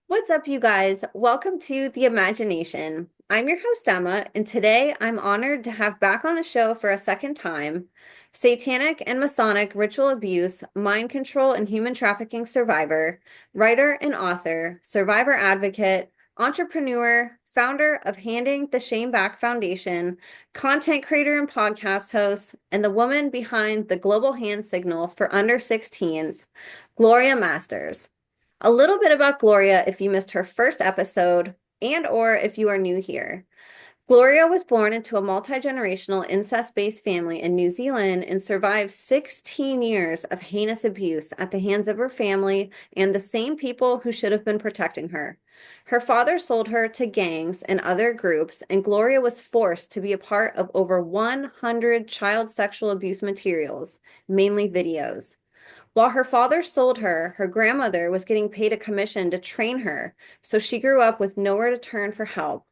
What's up, you guys? Welcome to The Imagination. I'm your host, Emma, and today I'm honored to have back on the show for a second time satanic and masonic ritual abuse, mind control, and human trafficking survivor, writer and author, survivor advocate, entrepreneur, founder of Handing the Shame Back Foundation, content creator and podcast host, and the woman behind the global hand signal for under 16s, Gloria Masters. A little bit about Gloria if you missed her first episode and or if you are new here. Gloria was born into a multi-generational incest-based family in New Zealand and survived 16 years of heinous abuse at the hands of her family and the same people who should have been protecting her. Her father sold her to gangs and other groups, and Gloria was forced to be a part of over 100 child sexual abuse materials, mainly videos. While her father sold her, her grandmother was getting paid a commission to train her, so she grew up with nowhere to turn for help.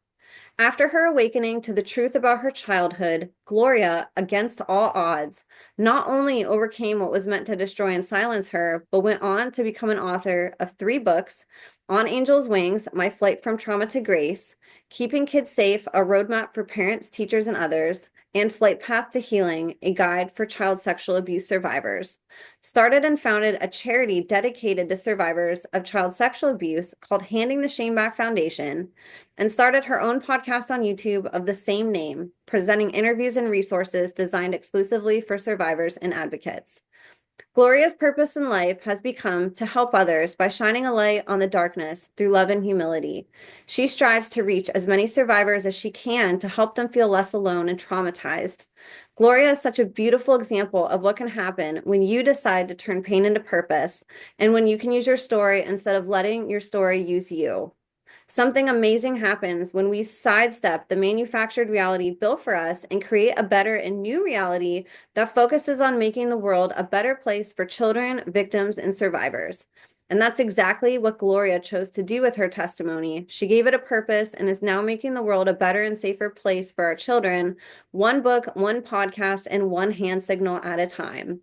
After her awakening to the truth about her childhood, Gloria, against all odds, not only overcame what was meant to destroy and silence her, but went on to become an author of 3 books: On Angel's Wings, My Flight from Trauma to Grace, Keeping Kids Safe, A Roadmap for Parents, Teachers, and Others, and Flightpath to Healing, a guide for child sexual abuse survivors. Started and founded a charity dedicated to survivors of child sexual abuse called Handing the Shame Back Foundation, and started her own podcast on YouTube of the same name, presenting interviews and resources designed exclusively for survivors and advocates. Gloria's purpose in life has become to help others by shining a light on the darkness through love and humility. She strives to reach as many survivors as she can to help them feel less alone and traumatized. Gloria is such a beautiful example of what can happen when you decide to turn pain into purpose and when you can use your story instead of letting your story use you. Something amazing happens when we sidestep the manufactured reality built for us and create a better and new reality that focuses on making the world a better place for children, victims, and survivors. And that's exactly what Gloria chose to do with her testimony. She gave it a purpose and is now making the world a better and safer place for our children, one book, one podcast, and one hand signal at a time.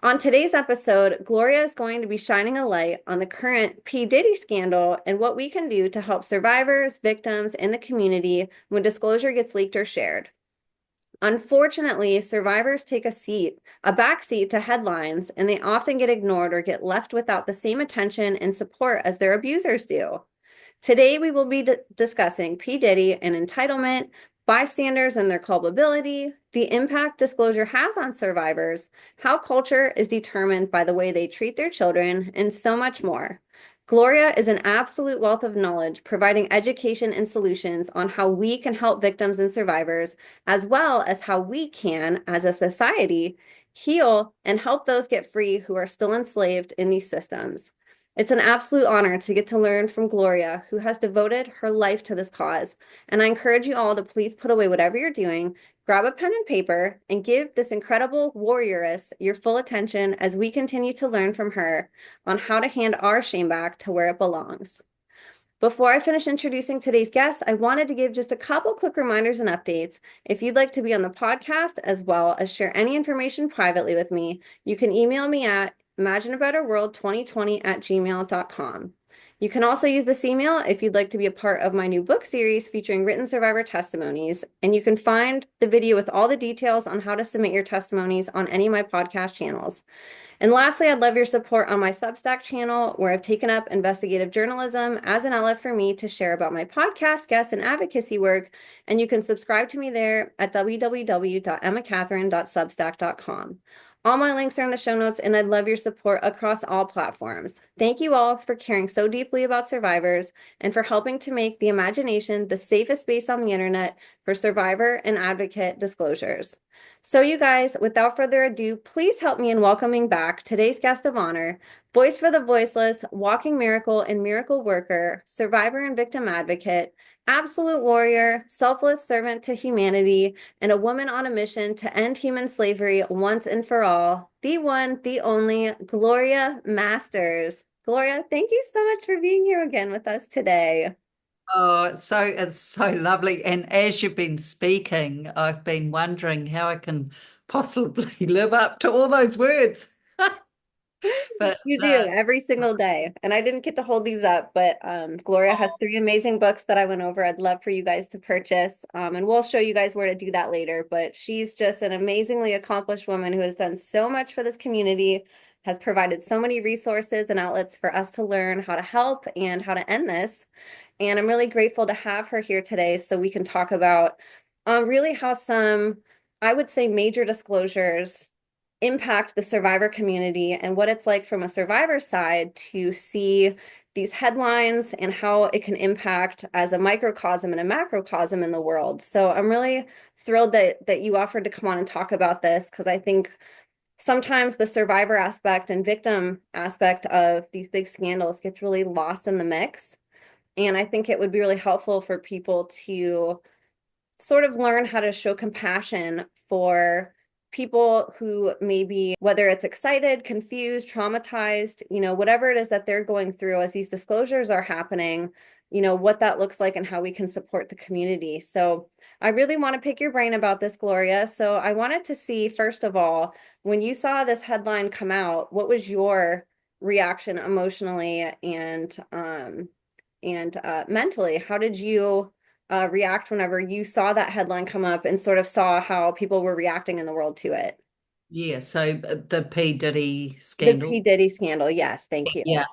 On today's episode, Gloria is going to be shining a light on the current P. Diddy scandal and what we can do to help survivors, victims, and the community when disclosure gets leaked or shared. Unfortunately, survivors take a back seat to headlines, and they often get ignored or get left without the same attention and support as their abusers do. Today, we will be discussing P. Diddy and entitlement, bystanders and their culpability, the impact disclosure has on survivors, how culture is determined by the way they treat their children, and so much more. Gloria is an absolute wealth of knowledge, providing education and solutions on how we can help victims and survivors, as well as how we can, as a society, heal and help those get free who are still enslaved in these systems. It's an absolute honor to get to learn from Gloria, who has devoted her life to this cause. And I encourage you all to please put away whatever you're doing, grab a pen and paper, and give this incredible warrioress your full attention as we continue to learn from her on how to hand our shame back to where it belongs. Before I finish introducing today's guest, I wanted to give just a couple quick reminders and updates. If you'd like to be on the podcast as well as share any information privately with me, you can email me at imagineabetterworld2020@gmail.com. You can also use this email if you'd like to be a part of my new book series featuring written survivor testimonies, and you can find the video with all the details on how to submit your testimonies on any of my podcast channels. And lastly, I'd love your support on my Substack channel, where I've taken up investigative journalism as an outlet for me to share about my podcast, guests, and advocacy work. And you can subscribe to me there at www.emmacatherine.substack.com. All my links are in the show notes, and I'd love your support across all platforms. Thank you all for caring so deeply about survivors and for helping to make the imagination the safest space on the internet for survivor and advocate disclosures. So you guys, without further ado, please help me in welcoming back today's guest of honor, voice for the voiceless, walking miracle and miracle worker, survivor and victim advocate, absolute warrior, selfless servant to humanity, and a woman on a mission to end human slavery once and for all, the one, the only, Gloria Masters. Gloria, thank you so much for being here again with us today. Oh, it's so lovely. And as you've been speaking, I've been wondering how I can possibly live up to all those words. But You do every single day. And I didn't get to hold these up, but Gloria has three amazing books that I went over. I'd love for you guys to purchase. And we'll show you guys where to do that later. But she's just an amazingly accomplished woman who has done so much for this community, has provided so many resources and outlets for us to learn how to help and how to end this. And I'm really grateful to have her here today so we can talk about really how some, I would say, major disclosures impact the survivor community and what it's like from a survivor side to see these headlines and how it can impact as a microcosm and a macrocosm in the world. So I'm really thrilled that you offered to come on and talk about this because I think sometimes the survivor aspect and victim aspect of these big scandals gets really lost in the mix. And I think it would be really helpful for people to sort of learn how to show compassion for people who maybe, whether it's excited, confused, traumatized, whatever it is that they're going through as these disclosures are happening, what that looks like and how we can support the community. So I really want to pick your brain about this, Gloria. So I wanted to see, first of all, when you saw this headline come out, what was your reaction emotionally and mentally? How did you react whenever you saw that headline come up and sort of saw how people were reacting in the world to it? yeah, so the P. Diddy The P. scandal. Diddy scandal. Yes, thank you. Yeah.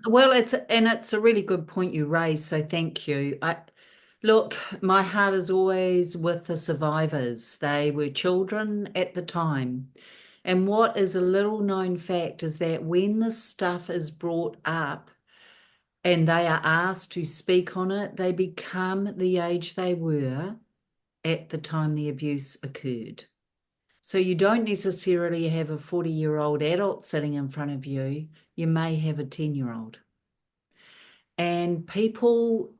Well, it's a really good point you raised, so thank you. Look, my heart is always with the survivors. They were children at the time. And what is a little known fact is that when this stuff is brought up and they are asked to speak on it, they become the age they were at the time the abuse occurred. So you don't necessarily have a 40-year-old adult sitting in front of you. You may have a 10-year-old. And people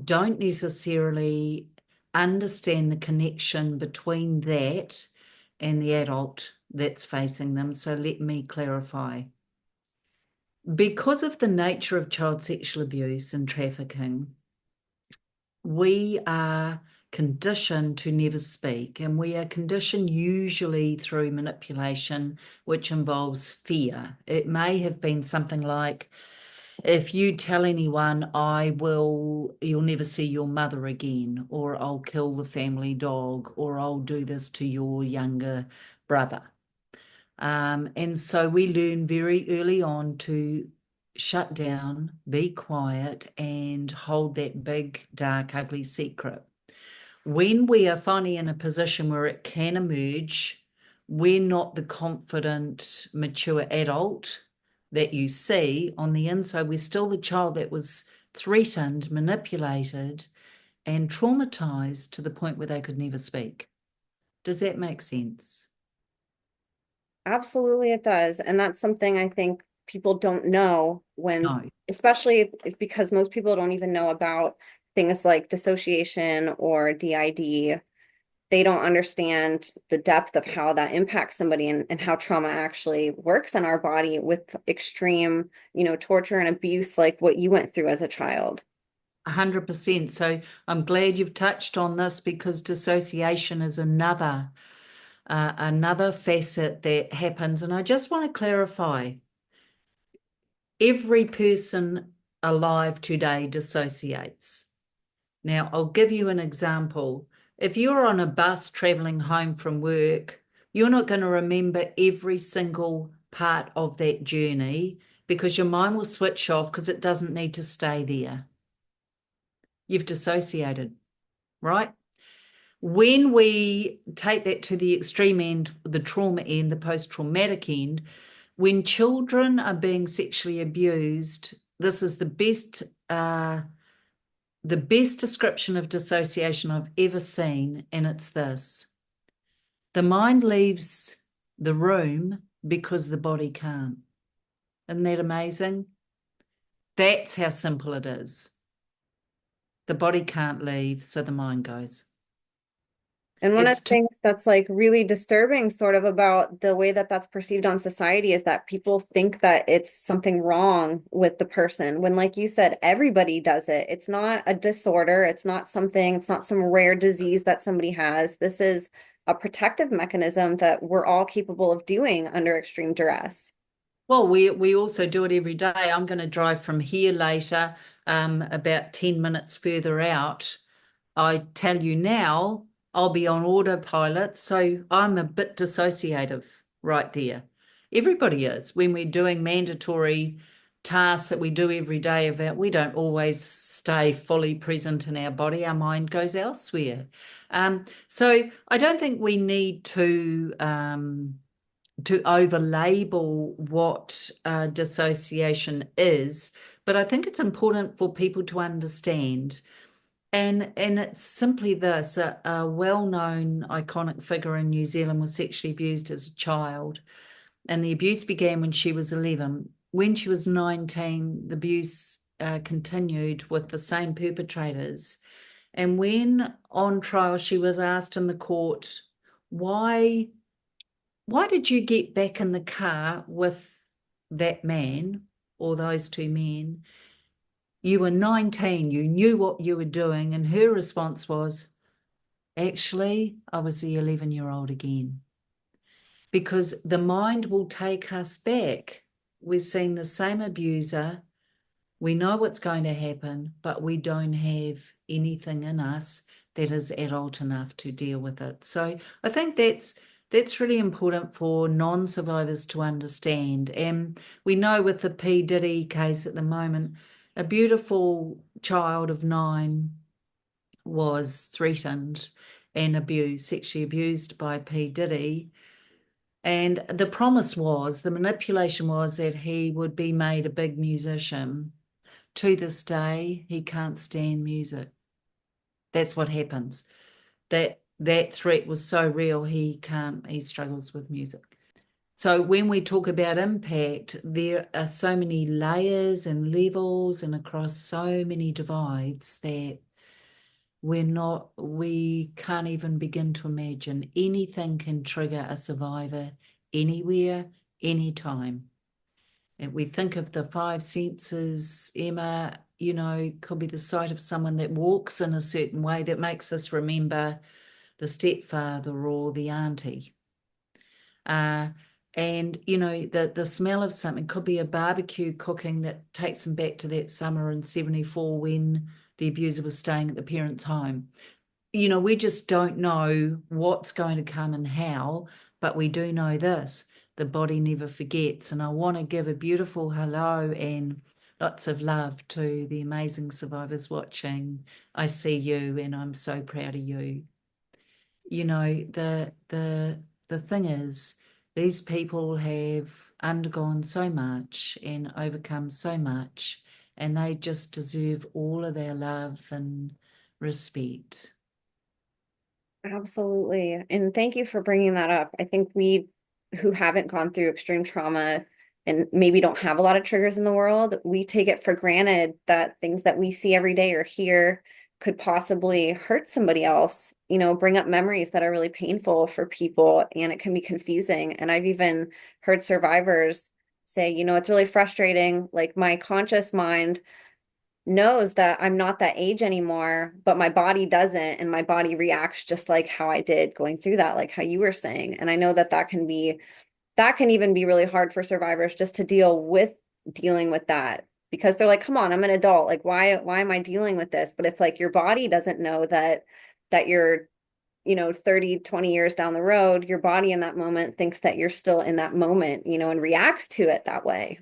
don't necessarily understand the connection between that and the adult that's facing them. So let me clarify. Because of the nature of child sexual abuse and trafficking, we are conditioned to never speak, and we are conditioned usually through manipulation, which involves fear. It may have been something like, if you tell anyone, you'll never see your mother again, or I'll kill the family dog, or I'll do this to your younger brother. And so we learn very early on to shut down, be quiet, and hold that big, dark, ugly secret. When we are finally in a position where it can emerge, we're not the confident, mature adult that you see on the inside. We're still the child that was threatened, manipulated, and traumatized to the point where they could never speak. Does that make sense? Absolutely, it does. And that's something I think people don't know when, No. especially because most people don't even know about things like dissociation or DID. They don't understand the depth of how that impacts somebody and how trauma actually works in our body with extreme, torture and abuse like what you went through as a child. 100%. So I'm glad you've touched on this because dissociation is another facet that happens. And I just want to clarify, every person alive today dissociates. Now, I'll give you an example. If you're on a bus traveling home from work, you're not going to remember every single part of that journey because your mind will switch off because it doesn't need to stay there. You've dissociated, right? When we take that to the extreme end, the trauma end, the post-traumatic end, when children are being sexually abused, this is the best description of dissociation I've ever seen, and it's this. The mind leaves the room because the body can't. Isn't that amazing? That's how simple it is. The body can't leave, so the mind goes. And one of It's the too things that's like really disturbing sort of about the way that that's perceived on society is that people think that it's something wrong with the person when, like you said, everybody does it. It's not a disorder. It's not some rare disease that somebody has. This is a protective mechanism that we're all capable of doing under extreme duress. Well, we also do it every day. I'm going to drive from here later, about 10 minutes further out. I tell you now, I'll be on autopilot, so I'm a bit dissociative right there. Everybody is when we're doing mandatory tasks that we do every day. About we don't always stay fully present in our body. Our mind goes elsewhere. So I don't think we need to over label what dissociation is, but I think it's important for people to understand. And it's simply this: a well-known iconic figure in New Zealand was sexually abused as a child, and the abuse began when she was 11. When she was 19, the abuse continued with the same perpetrators. And when on trial, she was asked in the court, why why did you get back in the car with that man or those two men? You were 19, you knew what you were doing. And her response was, actually, I was the 11-year-old again. Because the mind will take us back. We're seeing the same abuser. We know what's going to happen, but we don't have anything in us that is adult enough to deal with it. So I think that's really important for non-survivors to understand. And we know with the P. Diddy case at the moment, a beautiful child of 9 was threatened and abused, sexually abused by P. Diddy. And the promise was, the manipulation was that he would be made a big musician. To this day, he can't stand music. That's what happens. That threat was so real, he struggles with music. So when we talk about impact, there are so many layers and levels and across so many divides that we can't even begin to imagine. Anything can trigger a survivor anywhere, anytime. And we think of the five senses, Emma, could be the sight of someone that walks in a certain way that makes us remember the stepfather or the auntie. Uh, and the smell of something could be a barbecue cooking that takes them back to that summer in 74 when the abuser was staying at the parents' home. We just don't know what's going to come and how, but we do know this: the body never forgets. And I want to give a beautiful hello and lots of love to the amazing survivors watching. I see you and I'm so proud of you. The thing is, these people have undergone so much and overcome so much, and they just deserve all of our love and respect. Absolutely. And thank you for bringing that up. I think we who haven't gone through extreme trauma and maybe don't have a lot of triggers in the world, we take it for granted that things that we see every day or hear could possibly hurt somebody else, bring up memories that are really painful for people, and it can be confusing. And I've even heard survivors say, it's really frustrating. Like my conscious mind knows that I'm not that age anymore, but my body doesn't, and my body reacts just like how I did going through that, like how you were saying. And I know that that can even be really hard for survivors just to dealing with that, because they're like, come on, I'm an adult. Like, why am I dealing with this? But it's like your body doesn't know that you're 30, 20 years down the road. Your body in that moment thinks that you're still in that moment, and reacts to it that way.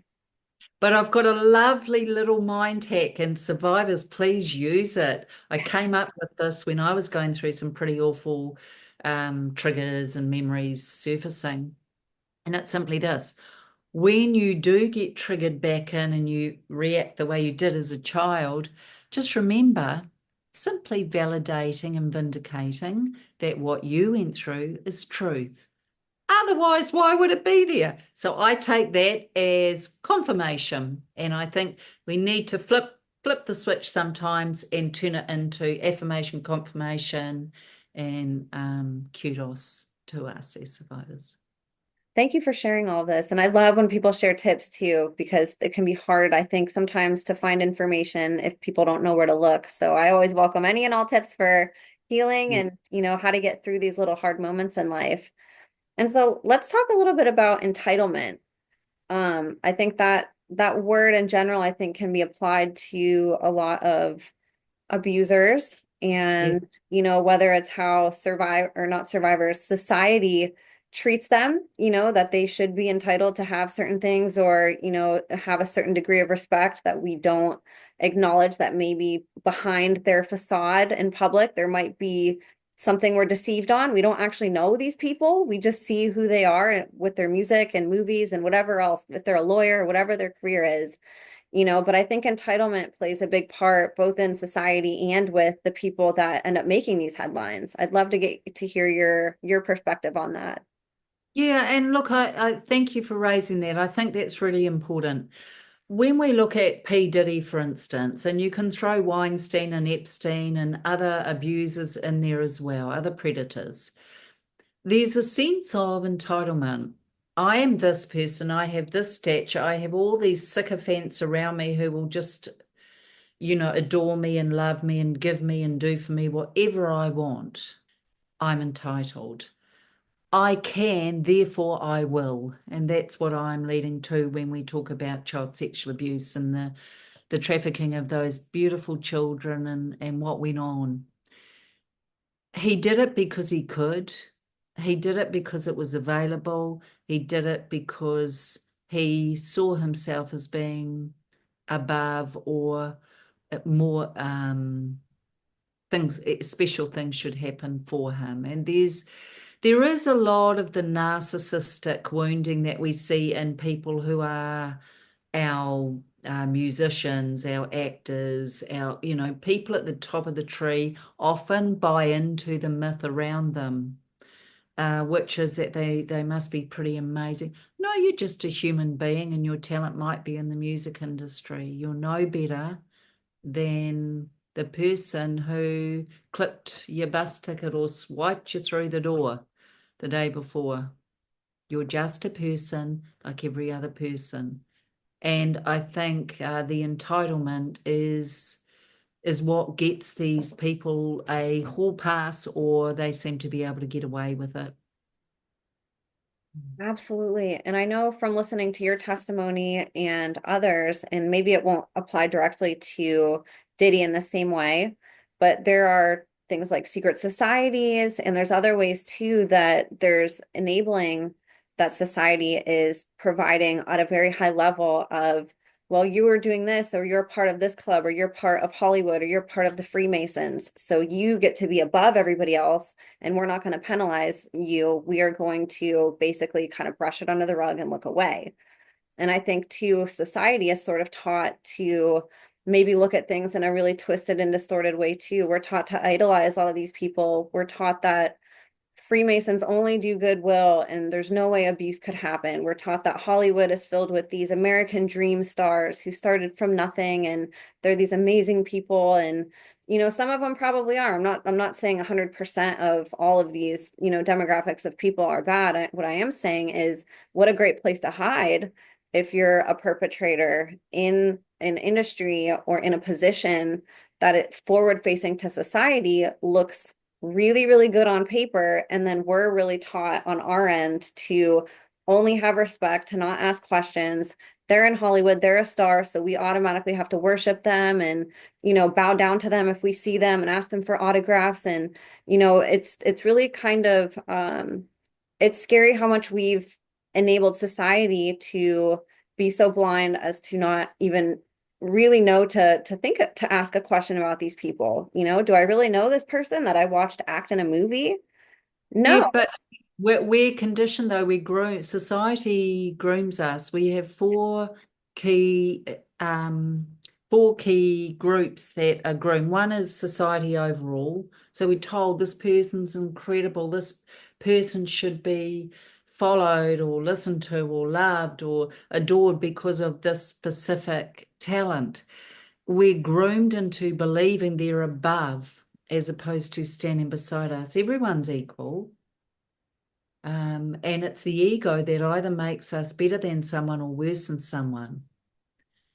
But I've got a lovely little mind hack, and survivors, please use it. I came up with this when I was going through some pretty awful triggers and memories surfacing. And it's simply this: when you do get triggered back in and you react the way you did as a child, just remember simply validating and vindicating that what you went through is truth. Otherwise, why would it be there? So I take that as confirmation. And I think we need to flip the switch sometimes and turn it into affirmation, confirmation, and kudos to us as survivors. Thank you for sharing all of this. And I love when people share tips too, because it can be hard, I think, sometimes to find information if people don't know where to look. So I always welcome any and all tips for healing Yeah. and, how to get through these little hard moments in life. And so let's talk a little bit about entitlement. I think that that word in general, I think, can be applied to a lot of abusers Yeah. and, whether it's how survive or not survivors, society treats them, that they should be entitled to have certain things or, have a certain degree of respect that we don't acknowledge that maybe behind their facade in public, there might be something we're deceived on. We don't actually know these people. We just see who they are with their music and movies and whatever else, if they're a lawyer, whatever their career is. But I think entitlement plays a big part both in society and with the people that end up making these headlines. I'd love to get to hear your perspective on that. Yeah, and look, I thank you for raising that. I think that's really important. When we look at P. Diddy, for instance, and you can throw Weinstein and Epstein and other abusers in there as well, other predators, there's a sense of entitlement. I am this person, I have this stature, I have all these sycophants around me who will just, adore me and love me and give me and do for me whatever I want. I'm entitled. I can, therefore I will. And that's what I'm leading to when we talk about child sexual abuse and the trafficking of those beautiful children and what went on. He did it because he could. He did it because it was available. He did it because he saw himself as being above or more things, special things should happen for him. And there is a lot of the narcissistic wounding that we see in people who are our musicians, our actors, our, people at the top of the tree often buy into the myth around them, which is that they must be pretty amazing. No, you're just a human being and your talent might be in the music industry. You're no better than the person who clipped your bus ticket or swiped you through the door the day before. You're just a person like every other person. And I think the entitlement is what gets these people a hall pass, or they seem to be able to get away with it. Absolutely. And I know from listening to your testimony and others, and maybe it won't apply directly to Diddy in the same way, but there are things like secret societies, and there's other ways too that there's enabling that society is providing at a very high level of, well, you are doing this, or you're part of this club, or you're part of Hollywood, or you're part of the Freemasons. So you get to be above everybody else and we're not going to penalize you. We are going to basically kind of brush it under the rug and look away. And I think too, society is sort of taught to maybe look at things in a really twisted and distorted way too. We're taught to idolize all of these people. We're taught that Freemasons only do goodwill and there's no way abuse could happen. We're taught that Hollywood is filled with these American dream stars who started from nothing and they're these amazing people. And, some of them probably are. I'm not saying 100% of all of these, demographics of people are bad. What I am saying is what a great place to hide if you're a perpetrator in an industry or in a position that it forward facing to society looks really, really good on paper. And then we're really taught on our end to only have respect, to not ask questions. They're in Hollywood, they're a star, so we automatically have to worship them and, bow down to them if we see them and ask them for autographs. And, it's really kind of it's scary how much we've enabled society to be so blind as to not even really know to think to ask a question about these people. Do I really know this person that I watched act in a movie? Yeah, No. but we're conditioned though. We grow, society grooms us. We have key um four key groups that are groomed. One is society overall. So we're told this person's incredible. This person should be followed or listened to or loved or adored because of this specific talent. We're groomed into believing they're above as opposed to standing beside us. Everyone's equal. And it's the ego that either makes us better than someone or worse than someone.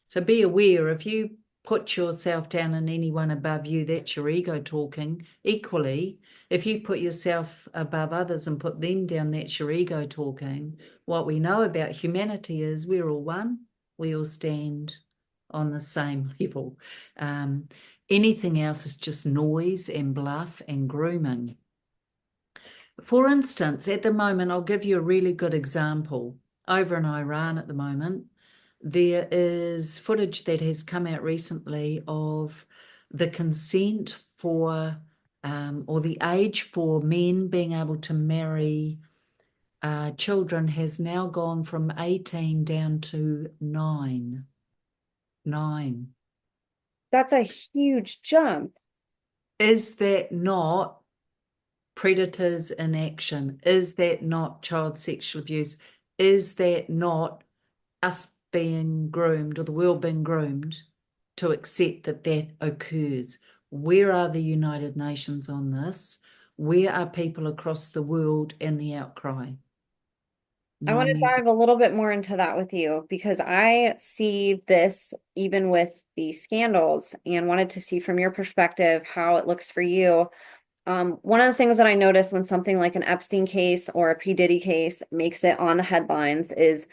So be aware if you put yourself down and anyone above you, that's your ego talking. Equally, if you put yourself above others and put them down, that's your ego talking. What we know about humanity is we're all one. We all stand on the same level. Um, Anything else is just noise and bluff and grooming. For instance, at the moment, I'll give you a really good example. Over in Iran at the moment, there is footage that has come out recently of the consent for, or the age for men being able to marry children has now gone from 18 down to 9. 9. That's a huge jump. Is that not predators in action? Is that not child sexual abuse? Is that not us being groomed or the world being groomed to accept that that occurs? Where are the United Nations on this? Where are people across the world in the outcry? I No want to music. dive a little bit more into that with you because I see this even with the scandals and wanted to see from your perspective how it looks for you. One of the things that I notice when something like an Epstein case or a P. Diddy case makes it on the headlines is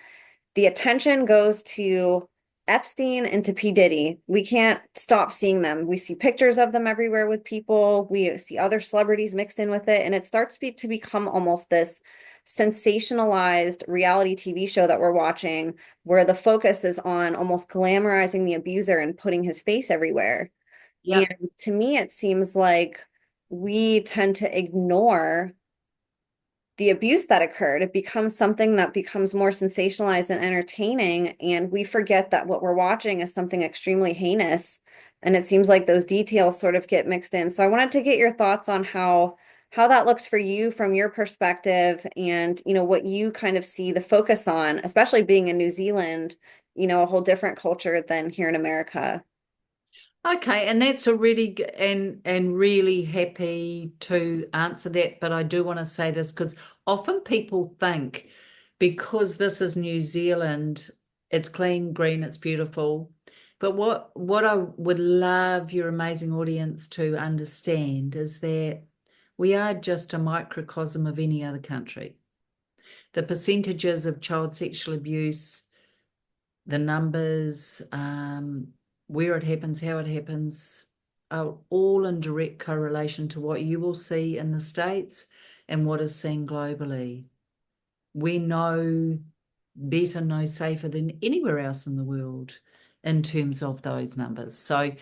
the attention goes to Epstein and to P. Diddy. We can't stop seeing them. We see pictures of them everywhere with people. We see other celebrities mixed in with it. And it starts to become almost this sensationalized reality TV show that we're watching, where the focus is on almost glamorizing the abuser and putting his face everywhere. And Yep. to me, it seems like we tend to ignore the abuse that occurred. It becomes something that becomes more sensationalized and entertaining, and we forget that what we're watching is something extremely heinous. And it seems like those details sort of get mixed in. So I wanted to get your thoughts on how that looks for you from your perspective and what you kind of see the focus on, especially being in New Zealand, a whole different culture than here in America. Okay, and that's a really and really happy to answer that, but I do want to say this because often people think because this is New Zealand, it's clean, green, it's beautiful. But what I would love your amazing audience to understand is that we are just a microcosm of any other country. The percentages of child sexual abuse, the numbers, where it happens, how it happens, are all in direct correlation to what you will see in the States and what is seen globally. We know better, know safer than anywhere else in the world in terms of those numbers. So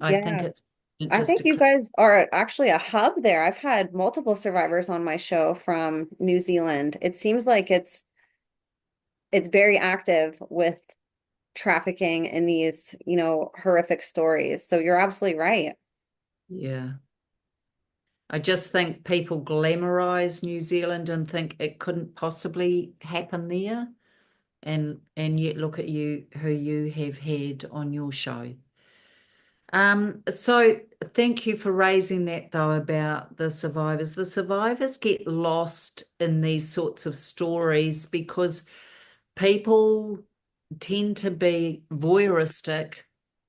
I think Yeah. it's I just think to you guys are actually a hub there. I've had multiple survivors on my show from New Zealand. It seems like it's very active with trafficking in these, horrific stories. So you're absolutely right. yeah. I just think people glamorize New Zealand and think it couldn't possibly happen there. And yet look at you who you have had on your show. So thank you for raising that though about the survivors. The survivors get lost in these sorts of stories because people tend to be voyeuristic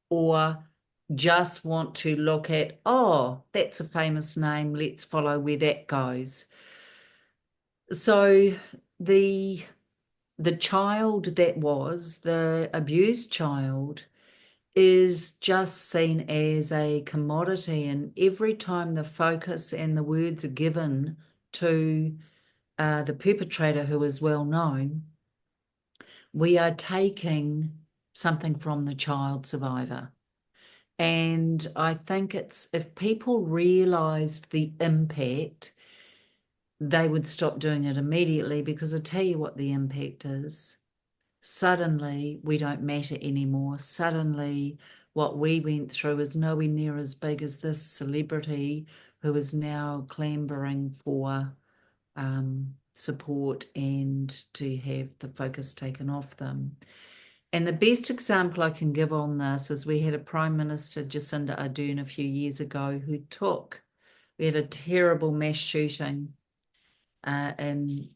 or just want to look at, oh, that's a famous name, let's follow where that goes. So the the child that was the abused child is just seen as a commodity. And every time the focus and the words are given to the perpetrator, who is well known, we are taking something from the child survivor. And I think it's if people realized the impact, they would stop doing it immediately because I tell you what the impact is. Suddenly we don't matter anymore. Suddenly what we went through is nowhere near as big as this celebrity who is now clambering for support and to have the focus taken off them. And the best example I can give on this is we had a Prime Minister, Jacinda Ardern, a few years ago we had a terrible mass shooting in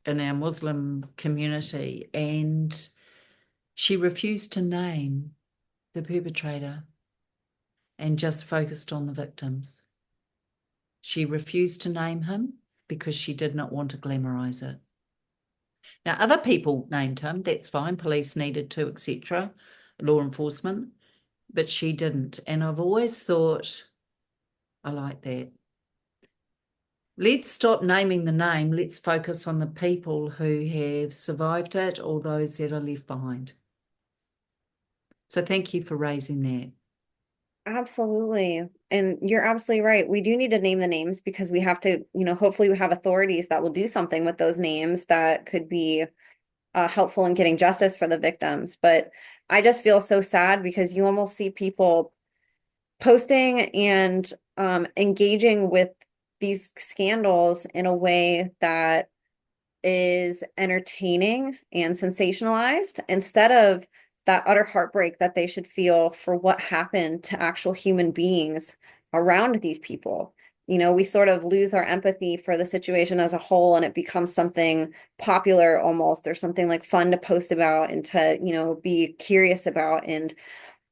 our Muslim community, and she refused to name the perpetrator, and just focused on the victims. She refused to name him because she did not want to glamorize it. Now, other people named him, that's fine, police needed to, etc., law enforcement, but she didn't. And I've always thought, I like that. Let's stop naming the name. Let's focus on the people who have survived it or those that are left behind. So thank you for raising that. Absolutely. And you're absolutely right. We do need to name the names because we have to, hopefully we have authorities that will do something with those names that could be helpful in getting justice for the victims. But I just feel so sad because you almost see people posting and engaging with these scandals in a way that is entertaining and sensationalized instead of that utter heartbreak that they should feel for what happened to actual human beings around these people. We sort of lose our empathy for the situation as a whole, and it becomes something popular almost, or something like fun to post about and to, be curious about. And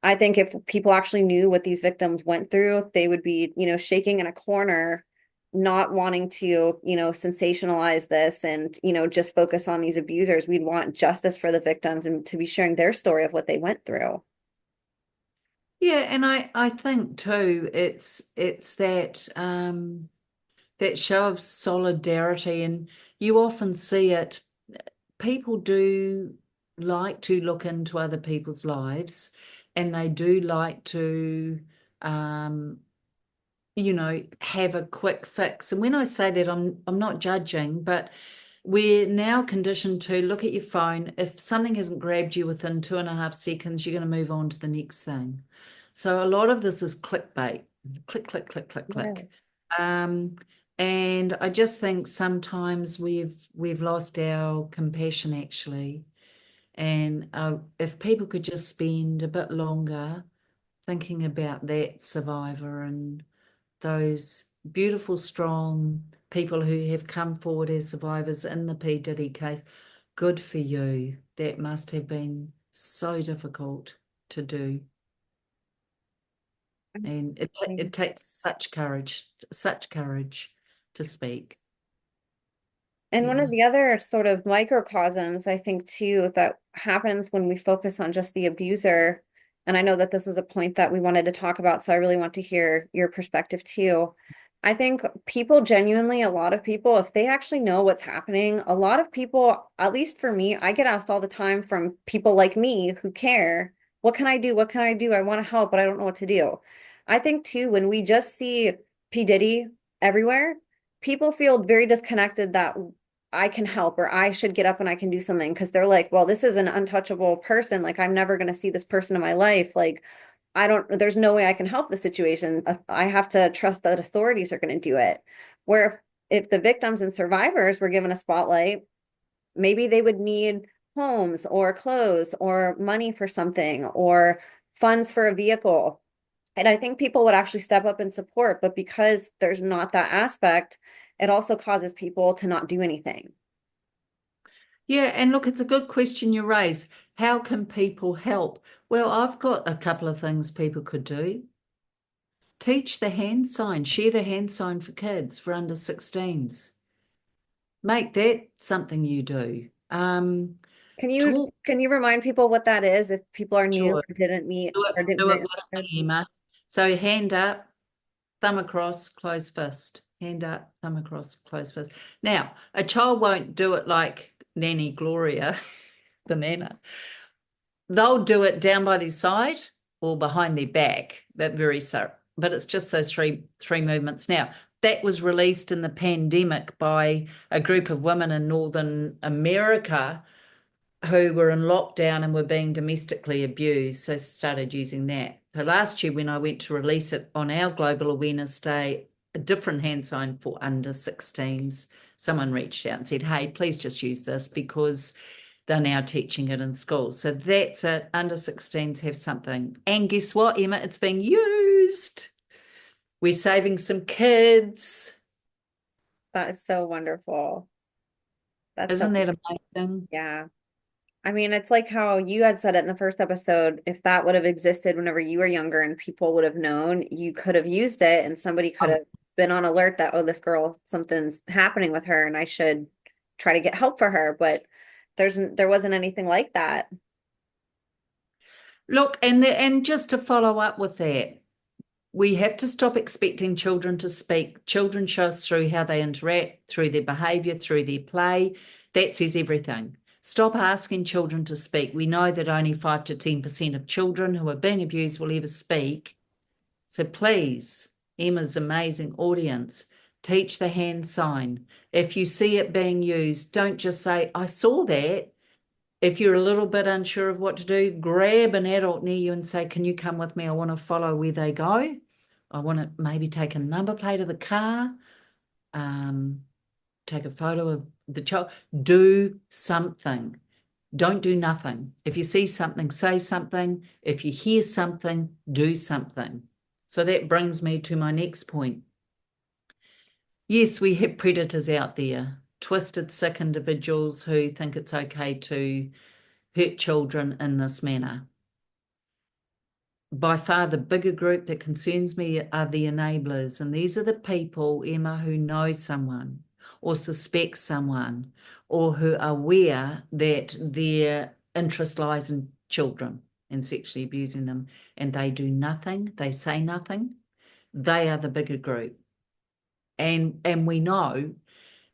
I think if people actually knew what these victims went through, they would be, shaking in a corner, not wanting to, sensationalize this and, just focus on these abusers. We'd want justice for the victims and to be sharing their story of what they went through. Yeah, and I think too, it's that that show of solidarity, and you often see it. People do like to look into other people's lives, and they do like to um, have a quick fix. And when I say that, I'm not judging, but we're now conditioned to look at your phone. If something hasn't grabbed you within 2.5 seconds, you're going to move on to the next thing. So a lot of this is clickbait. Click, click, click, click, click. Yes. Um, and I just think sometimes we've lost our compassion actually. And if people could just spend a bit longer thinking about that survivor and those beautiful, strong people who have come forward as survivors in the P. Diddy case, good for you. That must have been so difficult to do. And it takes such courage to speak. And one of Yeah. the other sort of microcosms, I think, too, that happens when we focus on just the abuser, and I know that this is a point that we wanted to talk about, so I really want to hear your perspective too. I think people genuinely, a lot of people, if they actually know what's happening, a lot of people, at least for me, I get asked all the time from people like me who care, what can I do? What can I do? I want to help, but I don't know what to do. I think too, when we just see P. Diddy everywhere, people feel very disconnected that I can help or I should get up and I can do something because they're like, well, this is an untouchable person. Like, I'm never going to see this person in my life. Like, there's no way I can help the situation. I have to trust that authorities are going to do it. Where if the victims and survivors were given a spotlight, maybe they would need homes or clothes or money for something or funds for a vehicle. And I think people would actually step up and support, but because there's not that aspect, it also causes people to not do anything. Yeah, and look, it's a good question you raise. How can people help? Well, I've got a couple of things people could do. Teach the hand sign, share the hand sign for kids for under 16s. Make that something you do. Can you Talk, can you remind people what that is if people are new sure. or didn't meet Do it, or didn't do hear it it? with me, Emma. So hand up, thumb across, closed fist. Hand up, thumb across, closed fist. Now, a child won't do it like Nanny Gloria, the Nana. They'll do it down by their side or behind their back. That very so, but it's just those three movements. Now, that was released in the pandemic by a group of women in Northern America who were in lockdown and were being domestically abused, so started using that. So last year when I went to release it on our Global Awareness Day, a different hand sign for under 16s, someone reached out and said, hey, please just use this because they're now teaching it in schools. So that's it. Under 16s have something. And guess what, Emma? It's being used. We're saving some kids. That is so wonderful. That's so, Isn't that amazing? yeah. I mean, it's like how you had said it in the first episode. If that would have existed whenever you were younger and people would have known, you could have used it and somebody could Oh, have been on alert that, oh, this girl, something's happening with her and I should try to get help for her. But there wasn't anything like that. look, and just to follow up with that, we have to stop expecting children to speak. Children show us through how they interact, through their behavior, through their play. That says everything. Stop asking children to speak. We know that only 5 to 10% of children who are being abused will ever speak. So please, Emma's amazing audience, teach the hand sign. If you see it being used, don't just say, I saw that. If you're a little bit unsure of what to do, grab an adult near you and say, can you come with me? I want to follow where they go. I want to maybe take a number plate of the car, um, take a photo of the child. Do something. Don't do nothing. If you see something, say something. If you hear something, do something. So that brings me to my next point. Yes, we have predators out there, twisted, sick individuals who think it's okay to hurt children in this manner. By far the bigger group that concerns me are the enablers. And these are the people, Emma, who know someone or suspect someone or who are aware that their interest lies in children and sexually abusing them. And they do nothing, they say nothing. They are the bigger group. And we know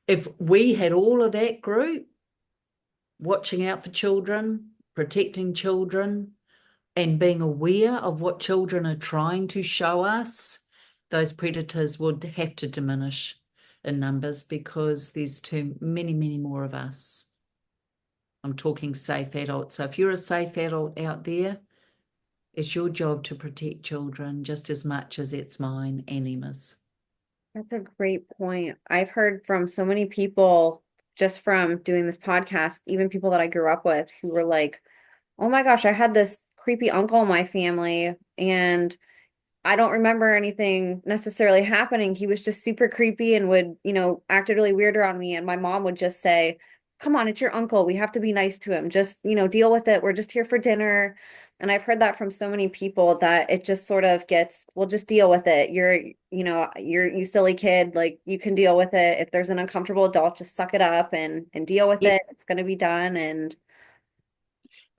if we had all of that group watching out for children, protecting children, and being aware of what children are trying to show us, those predators would have to diminish in numbers because there's too many, many more of us. I'm talking safe adults. So if you're a safe adult out there, it's your job to protect children just as much as it's mine and Emma's. That's a great point. I've heard from so many people just from doing this podcast, even people that I grew up with who were like, oh my gosh, I had this creepy uncle in my family and I don't remember anything necessarily happening. He was just super creepy and would, acted really weird around me. And my mom would just say, come on, it's your uncle. We have to be nice to him. Just, deal with it. We're just here for dinner. And I've heard that from so many people that it just sort of gets, well, just deal with it. You silly kid. Like you can deal with it. If there's an uncomfortable adult, just suck it up and deal with Yeah. it. It's going to be done. And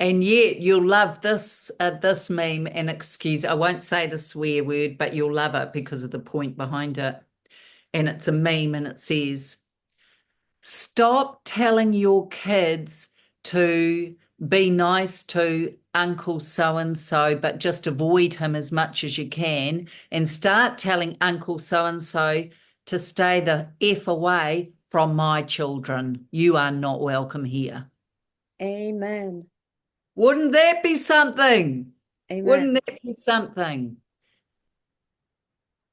And yet you'll love this meme and excuse, I won't say the swear word, but you'll love it because of the point behind it. And it's a meme and it says, stop telling your kids to be nice to Uncle so and so, but just avoid him as much as you can, and start telling Uncle so and so to stay the F away from my children. You are not welcome here. amen. Wouldn't that be something? Amen. Wouldn't that be something?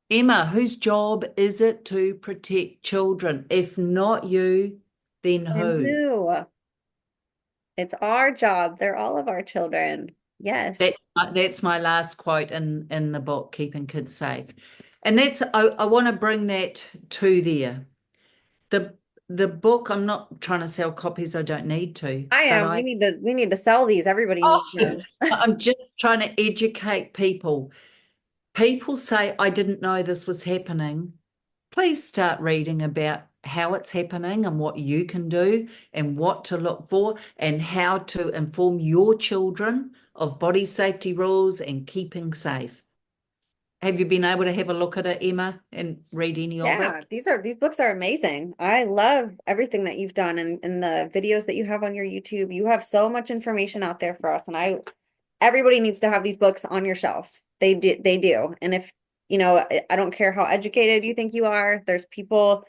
Emma, whose job is it to protect children? If not you, then And who? who? It's our job. They're all of our children. Yes. That's my last quote in the book, Keeping Kids Safe. And I want to bring that to there. The the book, I'm not trying to sell copies, I don't need to, I but am. We need to sell these. Everybody needs oh, them. I'm just trying to educate people. People say, I didn't know this was happening. Please start reading about how it's happening and what you can do and what to look for and how to inform your children of body safety rules and keeping safe. Have you been able to have a look at it, Emma, and read any of Yeah, it? these books are amazing. I love everything that you've done and the videos that you have on your YouTube. You have so much information out there for us, and everybody needs to have these books on your shelf. They do. And if, I don't care how educated you think you are, there's people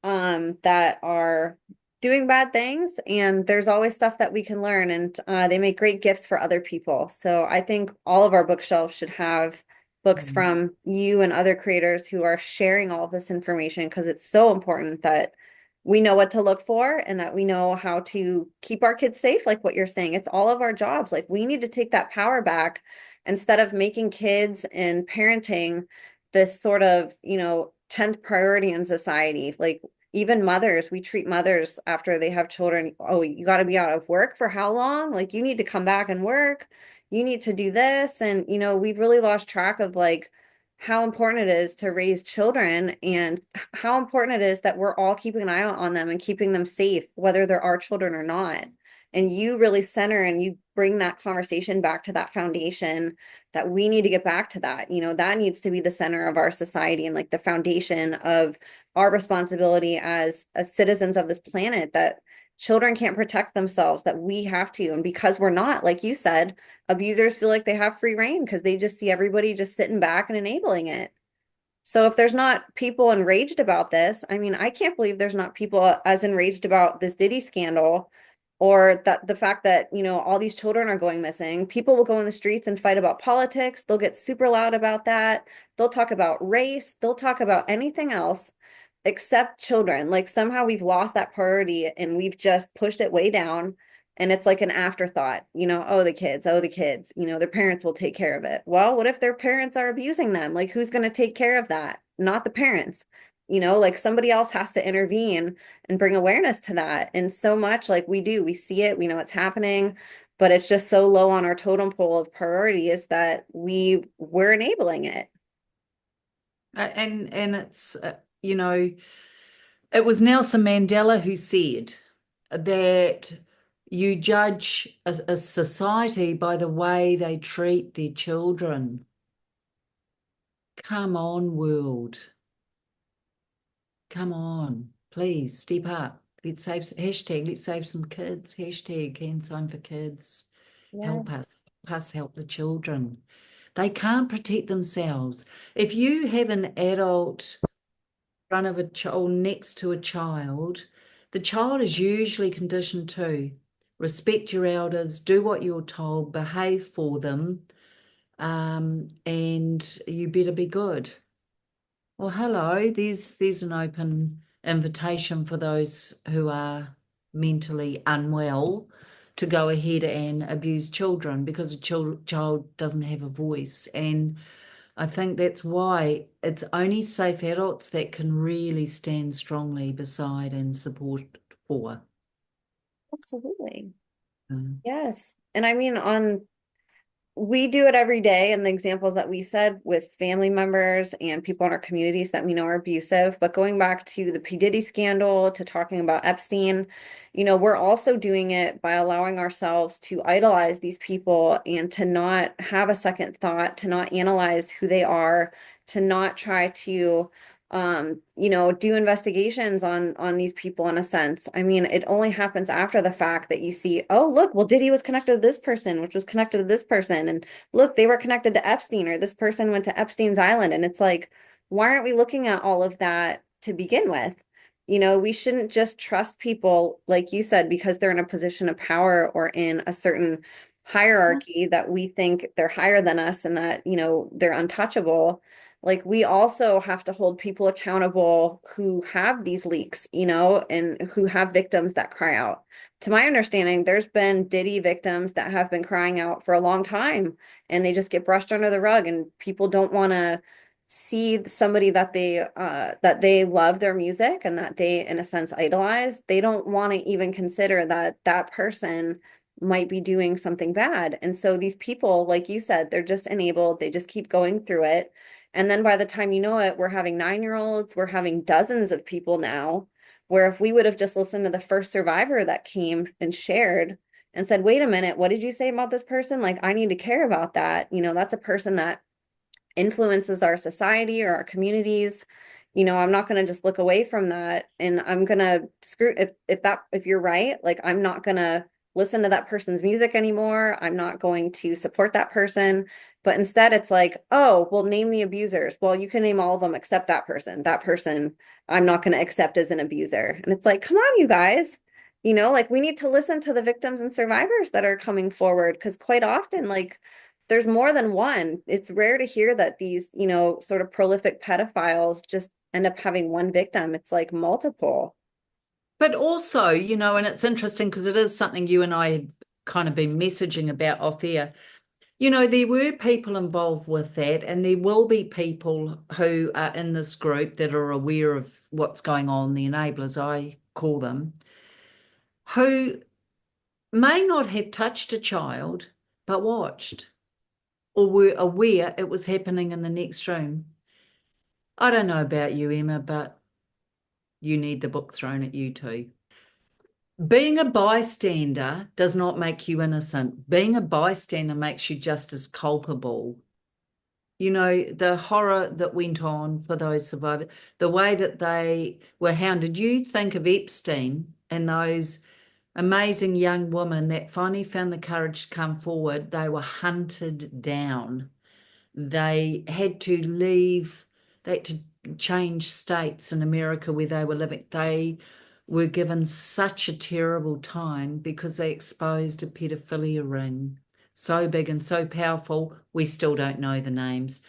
that are doing bad things and there's always stuff that we can learn and they make great gifts for other people. So I think all of our bookshelves should have books Mm. from you and other creators who are sharing all of this information because it's so important that we know what to look for and that we know how to keep our kids safe, like what you're saying. It's all of our jobs. Like we need to take that power back instead of making kids and parenting this sort of, 10th priority in society. Like even mothers, we treat mothers after they have children. Oh, you got to be out of work for how long? Like, you need to come back and work. You need to do this. And, we've really lost track of like how important it is to raise children and how important it is that we're all keeping an eye out on them and keeping them safe, whether they're our children or not. And you really center and you bring that conversation back to that foundation that we need to get back to that. That needs to be the center of our society and like the foundation of our responsibility as citizens of this planet, that children can't protect themselves, that we have to. And because we're not, like you said, abusers feel like they have free reign because they just see everybody just sitting back and enabling it. So if there's not people enraged about this, I mean, I can't believe there's not people as enraged about this Diddy scandal, or that the fact that, all these children are going missing. People will go in the streets and fight about politics. They'll get super loud about that. They'll talk about race. They'll talk about anything else except children. Like, somehow we've lost that priority and we've just pushed it way down. And it's like an afterthought, oh, the kids, their parents will take care of it. Well, what if their parents are abusing them? Like, who's going to take care of that? Not the parents. Like, somebody else has to intervene and bring awareness to that. And so much, like, we see it, we know it's happening, but it's just so low on our totem pole of priorities that we're enabling it. And it's it was Nelson Mandela who said that you judge a society by the way they treat their children. Come on, world. Come on. Please step up. Let's save some kids. Hashtag hand sign for kids. Yeah. Help us. Help us help the children. They can't protect themselves. If you have an adult in front of a child, next to a child, the child is usually conditioned to respect your elders, do what you're told, behave for them, and you better be good. Well, hello, there's an open invitation for those who are mentally unwell to go ahead and abuse children, because a child doesn't have a voice. And I think that's why it's only safe adults that can really stand strongly beside and support for. Absolutely. Mm. Yes. And I mean, we do it every day, and the examples that we said with family members and people in our communities that we know are abusive. But going back to the P. Diddy scandal, to talking about Epstein, we're also doing it by allowing ourselves to idolize these people and to not have a second thought, to not analyze who they are, to not try to do investigations on these people in a sense. I mean, it only happens after the fact that you see, oh, look, well, Diddy was connected to this person, which was connected to this person, and look, they were connected to Epstein, or this person went to Epstein's island. And it's like, why aren't we looking at all of that to begin with? We shouldn't just trust people, like you said, because they're in a position of power or in a certain hierarchy that we think they're higher than us and that, they're untouchable. Like, we also have to hold people accountable who have these leaks, and who have victims that cry out. To my understanding, there's been Diddy victims that have been crying out for a long time, and they just get brushed under the rug, and people don't want to see somebody that they love their music and that they in a sense idolize. They don't want to even consider that that person might be doing something bad. And so these people, like you said, they're just enabled, they just keep going through it. And then by the time you know it, we're having 9-year-olds, we're having dozens of people now, where if we would have just listened to the first survivor that came and shared and said, wait a minute, what did you say about this person? Like, I need to care about that. That's a person that influences our society or our communities. I'm not going to just look away from that, and I'm going to screw if you're right, like, I'm not going to listen to that person's music anymore. I'm not going to support that person. But instead it's like, oh, well, name the abusers. Well, you can name all of them except that person. That person I'm not going to accept as an abuser. And it's like, come on, you guys. Like, we need to listen to the victims and survivors that are coming forward, because quite often, like, there's more than one. It's rare to hear that these, sort of prolific pedophiles just end up having one victim. It's like multiple. But also, and it's interesting because it is something you and I had kind of been messaging about off air. There were people involved with that, and there will be people who are in this group that are aware of what's going on, the enablers, I call them, who may not have touched a child, but watched or were aware it was happening in the next room. I don't know about you, Emma, but you need the book thrown at you too. Being a bystander does not make you innocent. Being a bystander makes you just as culpable. The horror that went on for those survivors, the way that they were hounded. You think of Epstein and those amazing young women that finally found the courage to come forward. They were hunted down. They had to leave, they had to change states in America where they were living. They were given such a terrible time because they exposed a pedophilia ring so big and so powerful, we still don't know the names.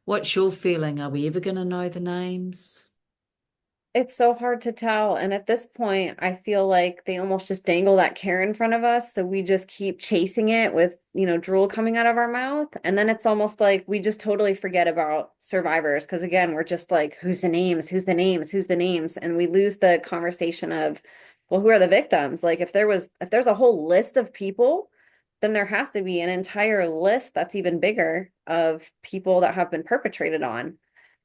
What's your feeling? Are we ever going to know the names? It's so hard to tell. And at this point, I feel like they almost just dangle that carrot in front of us. So we just keep chasing it with, drool coming out of our mouth. And then it's almost like we just totally forget about survivors. Because again, we're just like, who's the names? Who's the names? Who's the names? And we lose the conversation of, well, who are the victims? Like if there's a whole list of people, then there has to be an entire list that's even bigger of people that have been perpetrated on,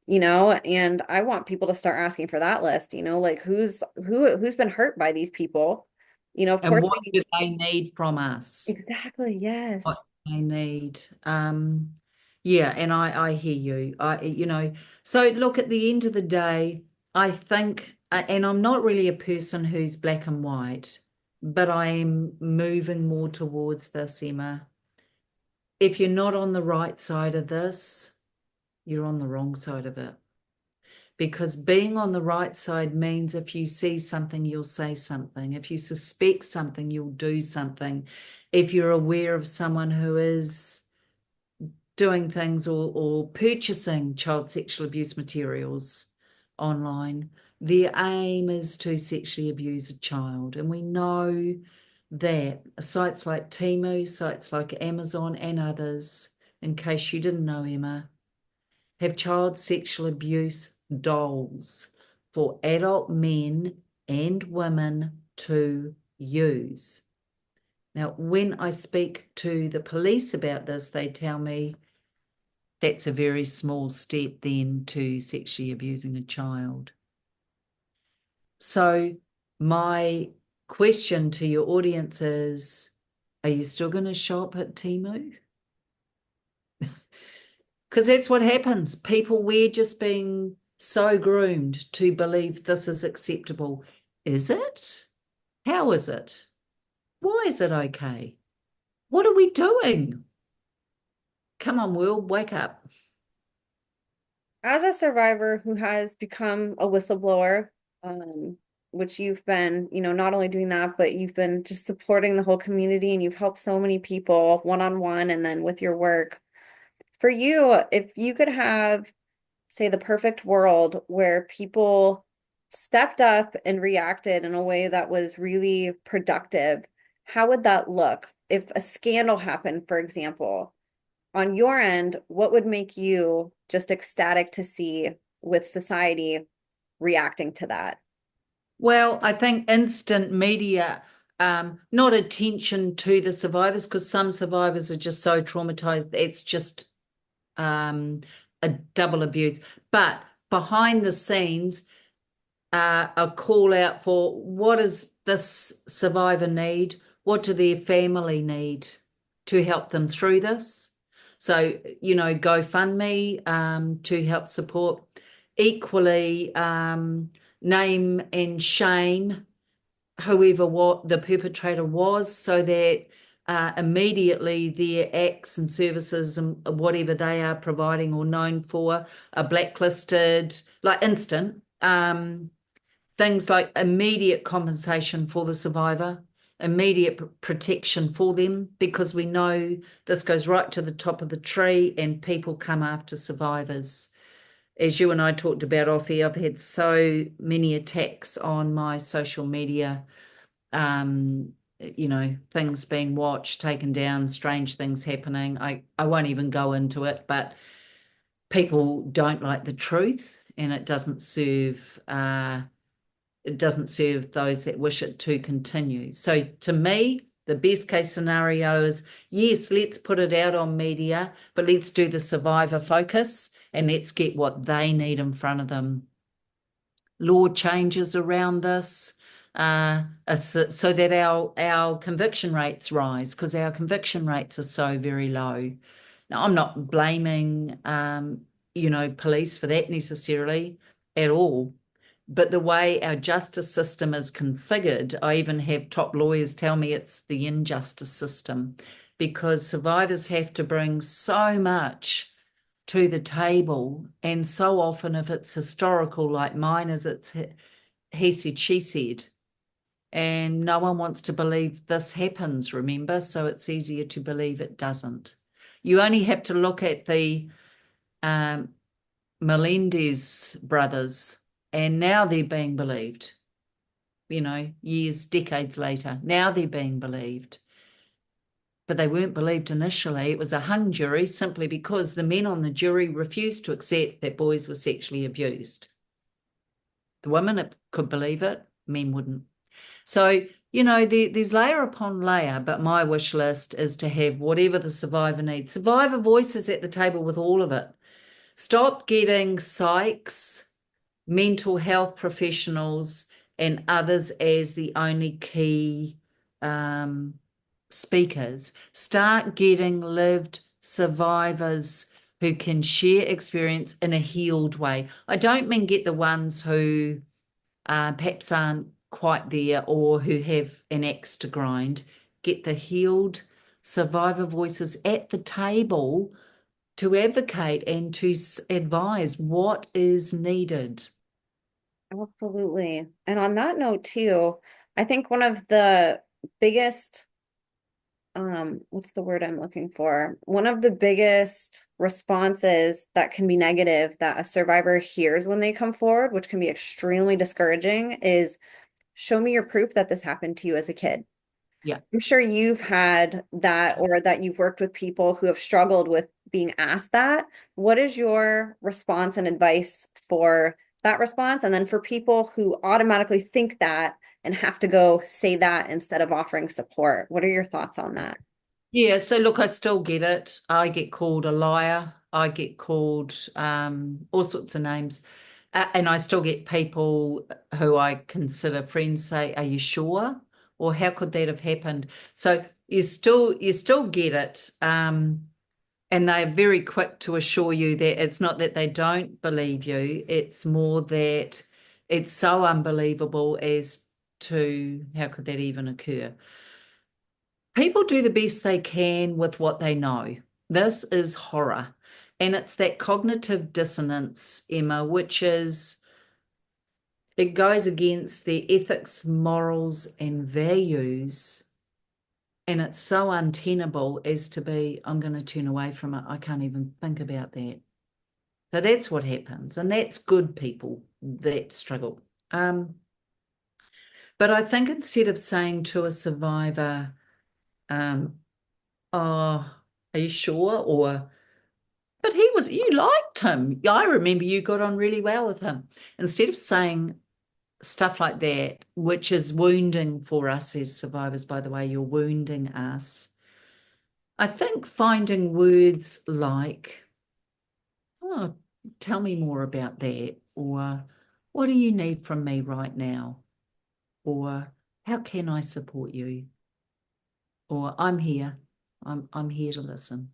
and I want people to start asking for that list, like who's been hurt by these people. Of And course what we do they need from us? exactly, What yes. they need. Yeah, and I hear you. So look, at the end of the day, I think, and I'm not really a person who's black and white, but I am moving more towards this, Emma. If you're not on the right side of this, you're on the wrong side of it. Because being on the right side means if you see something, you'll say something. If you suspect something, you'll do something. If you're aware of someone who is doing things or purchasing child sexual abuse materials online, their aim is to sexually abuse a child. And we know that sites like Temu, sites like Amazon, and others, in case you didn't know, Emma, have child sexual abuse dolls for adult men and women to use. Now, when I speak to the police about this, they tell me that's a very small step then to sexually abusing a child. So, my question to your audience is, are you still going to shop at Temu? Because that's what happens. We're just being so groomed to believe this is acceptable. Is it? How is it? Why is it okay? What are we doing? Come on, Will, wake up. As a survivor who has become a whistleblower, which you've been, not only doing that, but you've been just supporting the whole community and you've helped so many people one-on-one and then with your work. For you, if you could have, say, the perfect world where people stepped up and reacted in a way that was really productive, how would that look? If a scandal happened, for example, on your end, what would make you just ecstatic to see with society reacting to that? Well, I think instant media, not attention to the survivors, because some survivors are just so traumatized. It's just a double abuse. But behind the scenes, a call out for what does this survivor need? What do their family need to help them through this? So, GoFundMe to help support. Equally, name and shame whoever what the perpetrator was, so that immediately their acts and services and whatever they are providing or known for are blacklisted, like instant. Things like immediate compensation for the survivor, immediate protection for them, because we know this goes right to the top of the tree and people come after survivors. As you and I talked about off air, I've had so many attacks on my social media things being watched, taken down, strange things happening. I won't even go into it, but people don't like the truth, and it doesn't serve those that wish it to continue. So to me, the best case scenario is, yes, let's put it out on media, but let's do the survivor focus and let's get what they need in front of them. Law changes around this, so that our conviction rates rise, because our conviction rates are so very low. Now, I'm not blaming police for that necessarily at all. But the way our justice system is configured, I even have top lawyers tell me it's the injustice system, because survivors have to bring so much to the table. And so often, if it's historical, like mine is, it's he said, she said. And no one wants to believe this happens, remember? So it's easier to believe it doesn't. You only have to look at the um, Melendez brothers, and now they're being believed, years, decades later. Now they're being believed. But they weren't believed initially. It was a hung jury simply because the men on the jury refused to accept that boys were sexually abused. The women could believe it, men wouldn't. So, there's layer upon layer, but my wish list is to have whatever the survivor needs. Survivor voices at the table with all of it. Stop getting psychs, mental health professionals, and others as the only key speakers. Start getting lived survivors who can share experience in a healed way. I don't mean get the ones who perhaps aren't quite there or who have an axe to grind. Get the healed survivor voices at the table to advocate and to advise what is needed. Absolutely. And on that note too, I think one of the biggest, what's the word I'm looking for? One of the biggest responses that can be negative that a survivor hears when they come forward, which can be extremely discouraging, is show me your proof that this happened to you as a kid. Yeah. I'm sure you've had that, or that you've worked with people who have struggled with being asked that. What is your response and advice for that response? And then for people who automatically think that and have to go say that instead of offering support, what are your thoughts on that? Yeah, so look, I still get it. I get called a liar. I get called all sorts of names. And I still get people who I consider friends say, "Are you sure?" Or "How could that have happened?" So you still get it. And they're very quick to assure you that it's not that they don't believe you, it's more that it's so unbelievable as to how could that even occur. People do the best they can with what they know. This is horror. And it's that cognitive dissonance, Emma, which is, it goes against their ethics, morals, and values. And it's so untenable as to be, I'm going to turn away from it. I can't even think about that. So that's what happens. And that's good people that struggle. But I think instead of saying to a survivor, um, oh, are you sure? Or, but you liked him. I remember you got on really well with him. Instead of saying stuff like that, which is wounding for us as survivors, by the way, you're wounding us. I think finding words like, oh, tell me more about that, or what do you need from me right now? Or how can I support you? Or I'm here. I'm here to listen.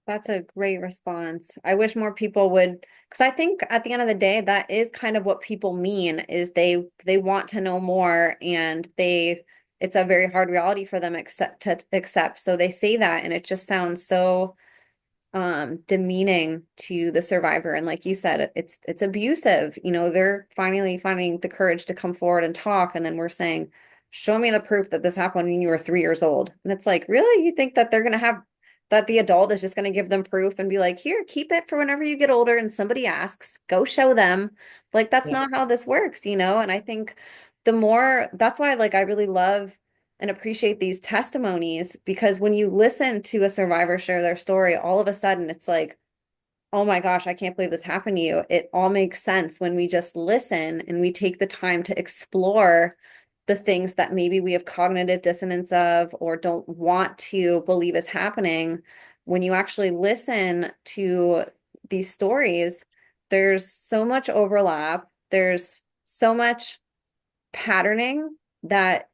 That's a great response. I wish more people would, because I think at the end of the day, that is kind of what people mean is they want to know more and it's a very hard reality for them to accept. So they say that and it just sounds so demeaning to the survivor. And like you said, it's abusive. They're finally finding the courage to come forward and talk, and then we're saying, show me the proof that this happened when you were 3 years old. And it's like, really? You think that they're gonna have that the adult is just gonna give them proof and be like, here, keep it for whenever you get older and somebody asks, go show them. Like that's Yeah. not how this works. And I think that's why like I really love and appreciate these testimonies, because when you listen to a survivor share their story, all of a sudden it's like, oh my gosh, I can't believe this happened to you. It all makes sense when we just listen and we take the time to explore the things that maybe we have cognitive dissonance of or don't want to believe is happening. When you actually listen to these stories, there's so much overlap, there's so much patterning that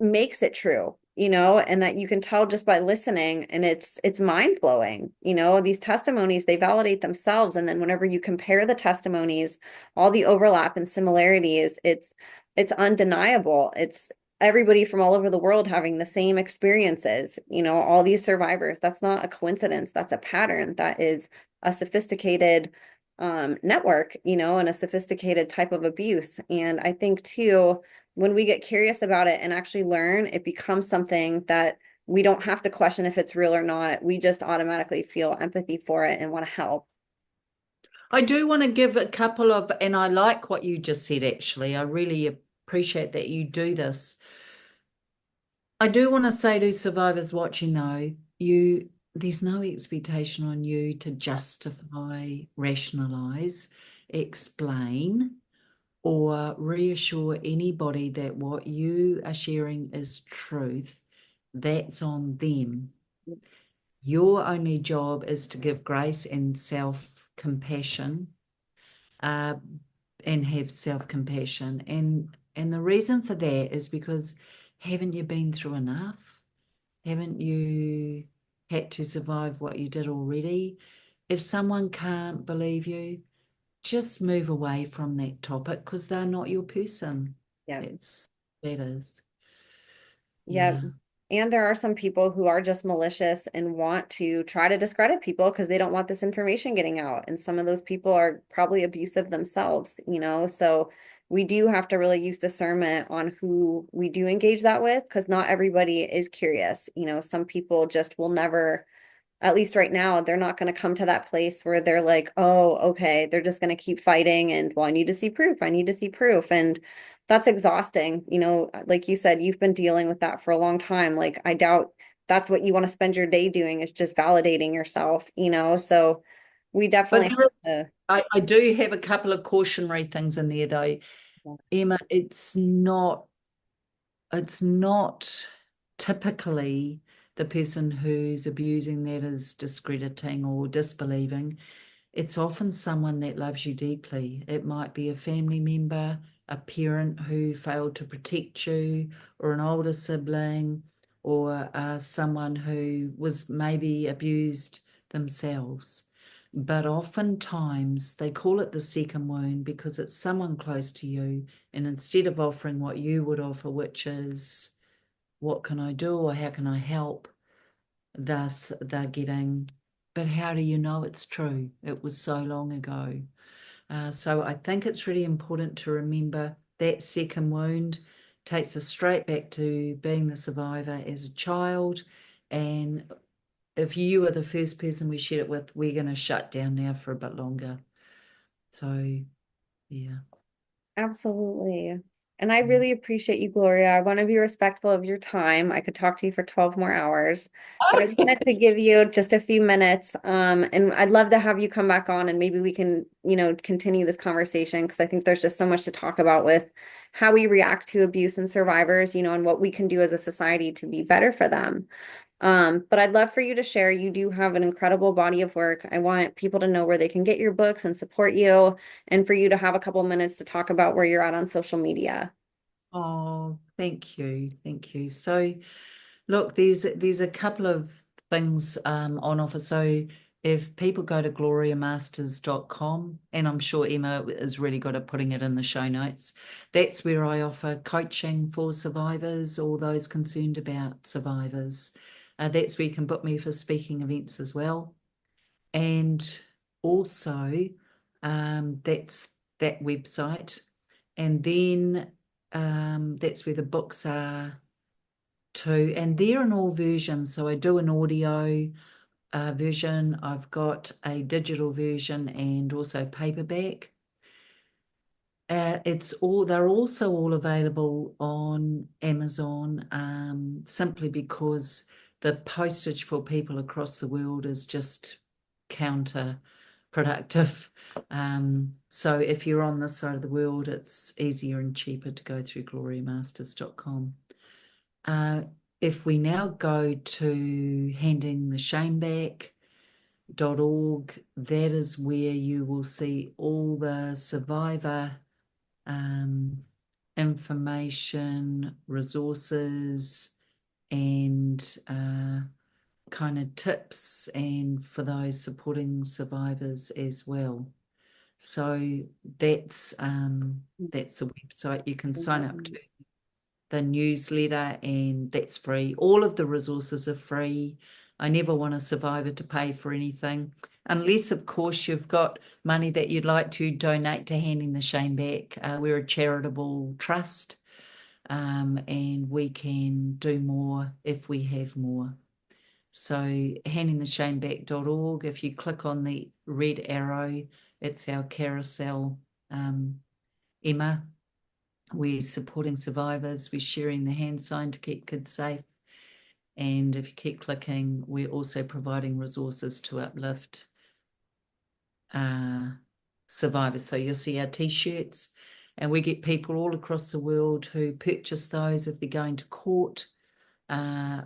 makes it true, and that you can tell just by listening, and it's mind-blowing. These testimonies, they validate themselves, and then whenever you compare the testimonies, all the overlap and similarities, it's undeniable. It's everybody from all over the world having the same experiences, all these survivors. That's not a coincidence. That's a pattern. That is a sophisticated network, and a sophisticated type of abuse. And I think too, when we get curious about it and actually learn, it becomes something that we don't have to question if it's real or not. We just automatically feel empathy for it and want to help. I do want to give a couple of, and I like what you just said, actually. I really appreciate that you do this. I do want to say to survivors watching, though, there's no expectation on you to justify, rationalize, explain, or reassure anybody that what you are sharing is truth. That's on them. Your only job is to give grace and self-compassion, uh, and have self-compassion. And the reason for that is because haven't you been through enough? Haven't you had to survive what you did already? If someone can't believe you, just move away from that topic because they're not your person. Yeah. That is. Yeah. Yeah. And there are some people who are just malicious and want to try to discredit people because they don't want this information getting out. And some of those people are probably abusive themselves, So we do have to really use discernment on who we do engage that with, because not everybody is curious. Some people just will never, at least right now, they're not going to come to that place where they're like, oh, okay, they're just going to keep fighting. And well, I need to see proof. I need to see proof. And that's exhausting. Like you said, you've been dealing with that for a long time. Like, I doubt that's what you want to spend your day doing, is just validating yourself, So we But definitely there have I do have a couple of cautionary things in there though. to. Emma, it's not typically the person who's abusing that is discrediting or disbelieving. It's often someone that loves you deeply. It might be a family member, a parent who failed to protect you, or an older sibling, or someone who was maybe abused themselves. But oftentimes they call it the second wound because it's someone close to you. And instead of offering what you would offer, which is, what can I do or how can I help? Thus, they're getting, but how do you know it's true? It was so long ago. So I think it's really important to remember that second wound takes us straight back to being the survivor as a child. And if you are the first person we shared it with, we're going to shut down now for a bit longer. So, yeah. Absolutely. And I Mm. really appreciate you, Gloria. I want to be respectful of your time. I could talk to you for 12 more hours, but I wanted to give you just a few minutes. And I'd love to have you come back on and maybe we can, continue this conversation, because I think there's just so much to talk about with how we react to abuse and survivors, and what we can do as a society to be better for them. But I'd love for you to share. You do have an incredible body of work. I want people to know where they can get your books and support you, and for you to have a couple minutes to talk about where you're at on social media. Oh, thank you. Thank you. So, look, there's a couple of things on offer. So if people go to gloriamasters.com, and I'm sure Emma is really good at putting it in the show notes, that's where I offer coaching for survivors or those concerned about survivors. That's where you can book me for speaking events as well. And also, that's that website. And then that's where the books are too, and they're in all versions. So I do an audio version, I've got a digital version, and also paperback. they're also all available on Amazon, simply because the postage for people across the world is just counterproductive. So if you're on this side of the world, it's easier and cheaper to go through gloriamasters.com. If we now go to handingtheshameback.org, that is where you will see all the survivor information, resources, and kind of tips, and for those supporting survivors as well. So that's the website. You can sign up to the newsletter, and that's free. All of the resources are free. I never want a survivor to pay for anything, unless, of course, you've got money that you'd like to donate to Handing the Shame Back. We're a charitable trust, and we can do more if we have more. So handingtheshameback.org, if you click on the red arrow, it's our carousel. Emma, we're supporting survivors, we're sharing the hand sign to keep kids safe. And if you keep clicking, we're also providing resources to uplift survivors. So you'll see our t-shirts, and we get people all across the world who purchase those if they're going to court,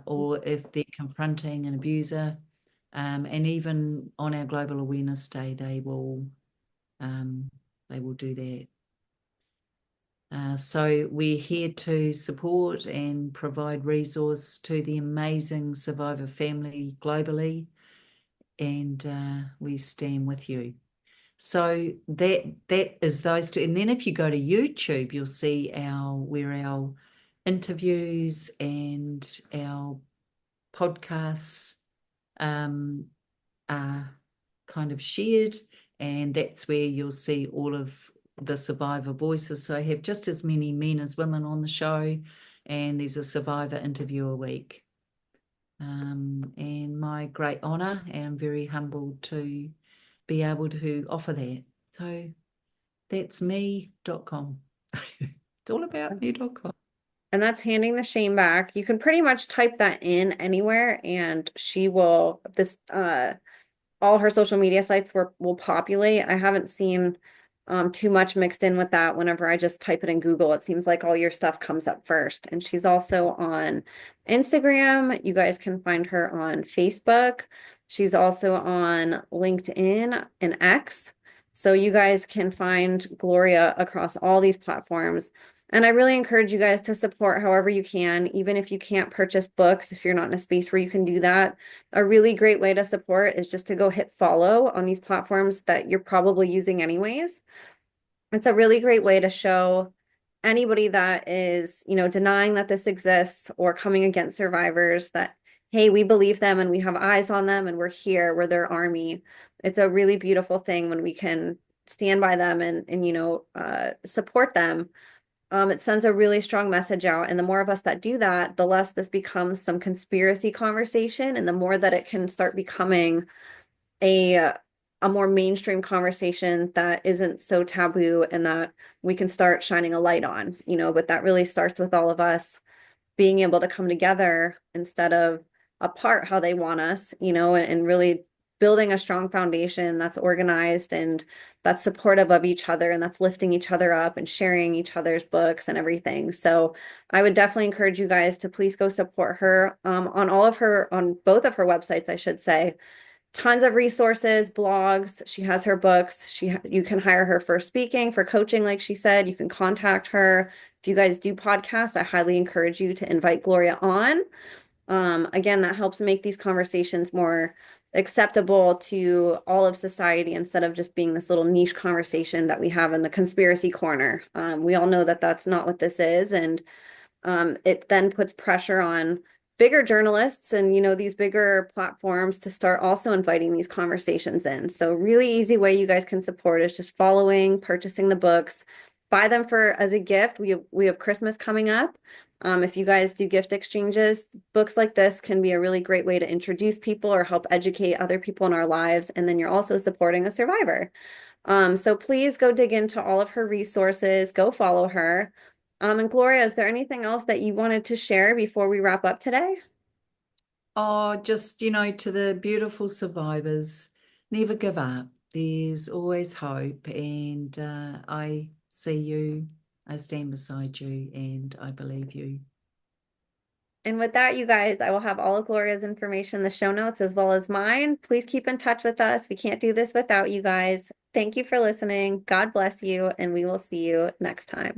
or if they're confronting an abuser. And even on our Global Awareness Day, they will do that. So we're here to support and provide resource to the amazing survivor family globally, and we stand with you. So that is those two. And then if you go to YouTube, you'll see where our interviews and our podcasts are kind of shared, and that's where you'll see all of the survivor voices. So I have just as many men as women on the show, and there's a survivor interview a week. And my great honor, and I'm very humbled to be able to offer that. So that's me.com. It's all about me.com. And that's Handing the Shame Back. You can pretty much type that in anywhere, and she will, all her social media sites will populate. I haven't seen too much mixed in with that. Whenever I just type it in Google, it seems like all your stuff comes up first. And she's also on Instagram. You guys can find her on Facebook. She's also on LinkedIn and X. So you guys can find Gloria across all these platforms. And I really encourage you guys to support however you can, even if you can't purchase books, if you're not in a space where you can do that. A really great way to support is just to go hit follow on these platforms that you're probably using anyways. It's a really great way to show anybody that is, denying that this exists or coming against survivors that, hey, we believe them and we have eyes on them and we're here, we're their army. It's a really beautiful thing when we can stand by them and support them. It sends a really strong message out. And the more of us that do that, the less this becomes some conspiracy conversation, and the more that it can start becoming a more mainstream conversation that isn't so taboo, and that we can start shining a light on, but that really starts with all of us being able to come together instead of apart how they want us, and really building a strong foundation that's organized and that's supportive of each other and that's lifting each other up and sharing each other's books and everything. So I would definitely encourage you guys to please go support her on both of her websites, I should say. Tons of resources, blogs. She has her books. You can hire her for speaking, for coaching, like she said. You can contact her. If you guys do podcasts, I highly encourage you to invite Gloria on. Again, that helps make these conversations more acceptable to all of society instead of just being this little niche conversation that we have in the conspiracy corner. We all know that that's not what this is, and it then puts pressure on bigger journalists and these bigger platforms to start also inviting these conversations in. So really easy way you guys can support is just following, purchasing the books, buy them for as a gift. We have Christmas coming up. If you guys do gift exchanges, books like this can be a really great way to introduce people or help educate other people in our lives. And then you're also supporting a survivor. So please go dig into all of her resources, go follow her. And Gloria, is there anything else that you wanted to share before we wrap up today? Oh, just, to the beautiful survivors, never give up. There's always hope. And I see you, I stand beside you, and I believe you. And with that, you guys, I will have all of Gloria's information in the show notes as well as mine. Please keep in touch with us. We can't do this without you guys. Thank you for listening. God bless you, and we will see you next time.